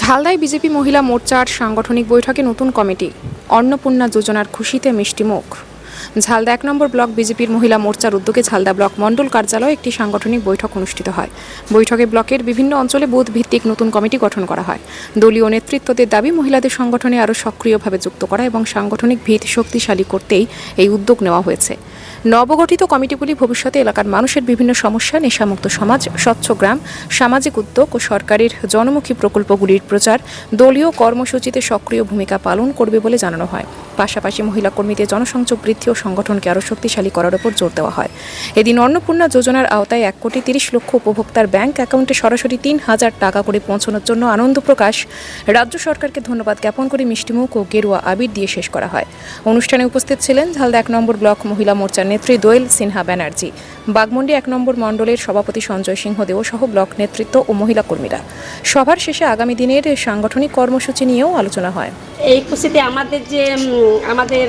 ঝালদায় BJP মহিলা মোর্চার সাংগঠনিক বৈঠকে নতুন কমিটি। অন্নপূর্ণা যোজনার খুশিতে মিষ্টিমুখ। ঝালদা ১ নম্বর ব্লক বিজেপির মহিলা মোর্চার উদ্যোগে ঝালদা ব্লক মণ্ডল কার্যালয়ে একটি সাংগঠনিক বৈঠক অনুষ্ঠিত হয়। বৈঠকে ব্লকের বিভিন্ন অঞ্চলে বুথ ভিত্তিক নতুন কমিটি গঠন করা হয়। দলীয় নেতৃত্বদের দাবি মহিলাদের সংগঠনে আরও সক্রিয়ভাবে যুক্ত করা এবং সাংগঠনিক ভিত শক্তিশালী করতেই এই উদ্যোগ নেওয়া হয়েছে। নবগঠিত কমিটিগুলি ভবিষ্যতে এলাকার মানুষের বিভিন্ন সমস্যা, নেশামুক্ত সমাজ, স্বচ্ছ গ্রাম, সামাজিক উদ্যোগ ও সরকারের জনমুখী প্রকল্পগুলির প্রচার, দলীয় কর্মসূচিতে সক্রিয় ভূমিকা পালন করবে বলে জানানো হয়। পাশাপাশি মহিলা কর্মীদের জনসংযোগ বৃদ্ধি ও সংগঠনকে আরও শক্তিশালী করার উপর জোর দেওয়া হয়। এদিন অন্নপূর্ণা যোজনার আওতায় ১,৩০,০০,০০০ উপভোক্তার ব্যাংক অ্যাকাউন্টে সরাসরি ৩,০০০ টাকা করে পৌঁছানোর জন্য আনন্দ প্রকাশ, রাজ্য সরকারকে ধন্যবাদ জ্ঞাপন করে মিষ্টিমুখ ও গেরুয়া আবির দিয়ে শেষ করা হয়। অনুষ্ঠানে উপস্থিত ছিলেন ঝালদা ১ নম্বর ব্লক মহিলা মোর্চার নেত্রী দোয়েল সিনহা ব্যানার্জি, বাগমুন্ডি ১ নম্বর মণ্ডলের সভাপতি সঞ্জয় সিংহদেও সহ ব্লক নেতৃত্ব ও মহিলা কর্মীরা। সভার শেষে আগামী দিনের সাংগঠনিক কর্মসূচি নিয়েও আলোচনা হয়। এই খুশিতে আমাদের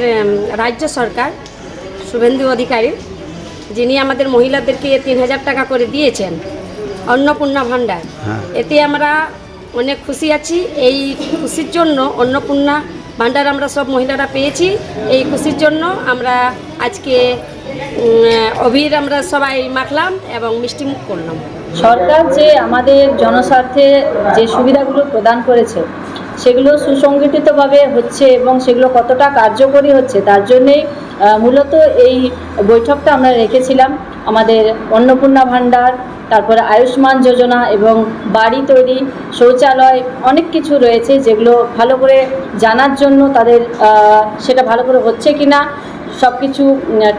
রাজ্য সরকার শুভেন্দু অধিকারী, যিনি আমাদের মহিলাদেরকে ৩,০০০ টাকা করে দিয়েছেন অন্নপূর্ণা ভাণ্ডার, এতে আমরা অনেক খুশি আছি। এই খুশির জন্য অন্নপূর্ণা ভাণ্ডার আমরা সব মহিলারা পেয়েছি। এই খুশির জন্য আমরা আজকে অভির আমরা সবাই মাখলাম এবং মিষ্টিমুখ করলাম। সরকার যে আমাদের জনস্বার্থে যে সুবিধাগুলো প্রদান করেছে সেগুলো সুসংগঠিতভাবে হচ্ছে এবং সেগুলো কতটা কার্যকরী হচ্ছে তার জন্যেই মূলত এই বৈঠকটা আমরা রেখেছিলাম। আমাদের অন্নপূর্ণা ভাণ্ডার, তারপরে আয়ুষ্মান যোজনা এবং বাড়ি তৈরি, শৌচালয়, অনেক কিছু রয়েছে যেগুলো ভালো করে জানার জন্য, তাদের সেটা ভালো করে হচ্ছে কিনা, সব কিছু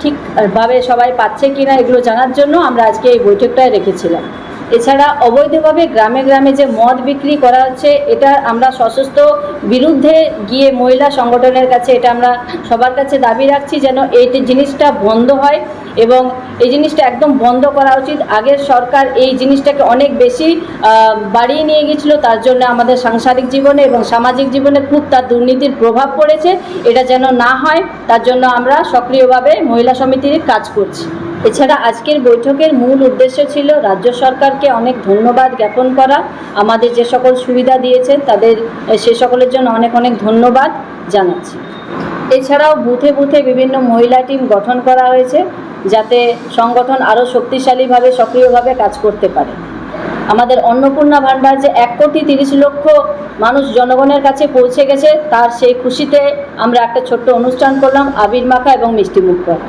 ঠিকভাবে সবাই পাচ্ছে কিনা এগুলো জানার জন্য আমরা আজকে এই বৈঠকটায় রেখেছিলাম। এছাড়া অবৈধভাবে গ্রামে গ্রামে যে মদ বিক্রি করা হচ্ছে, এটা আমরা সশস্ত্র বিরুদ্ধে গিয়ে মহিলা সংগঠনের কাছে এটা আমরা সবার কাছে দাবি রাখছি যেন এই জিনিসটা বন্ধ হয় এবং এই জিনিসটা একদম বন্ধ করা উচিত। আগের সরকার এই জিনিসটাকে অনেক বেশি বাড়িয়ে নিয়ে গেছিলো, তার জন্য আমাদের সাংসারিক জীবনে এবং সামাজিক জীবনে খুব তার দুর্নীতির প্রভাব পড়েছে। এটা যেন না হয় তার জন্য আমরা সক্রিয়ভাবে মহিলা সমিতির কাজ করছি। এছাড়া আজকের বৈঠকের মূল উদ্দেশ্য ছিল রাজ্য সরকারকে অনেক ধন্যবাদ জ্ঞাপন করা। আমাদের যে সকল সুবিধা দিয়েছেন তাদের সে সকলের জন্য অনেক অনেক ধন্যবাদ জানাচ্ছি। এছাড়াও বুথে বুথে বিভিন্ন মহিলা টিম গঠন করা হয়েছে যাতে সংগঠন আরও শক্তিশালীভাবে সক্রিয়ভাবে কাজ করতে পারে। আমাদের অন্নপূর্ণা ভাণ্ডার যে ১,৩০,০০,০০০ মানুষ জনগণের কাছে পৌঁছে গেছে, তার সেই খুশিতে আমরা একটা ছোট্ট অনুষ্ঠান করলাম, আবির মাখা এবং মিষ্টিমুখ করা।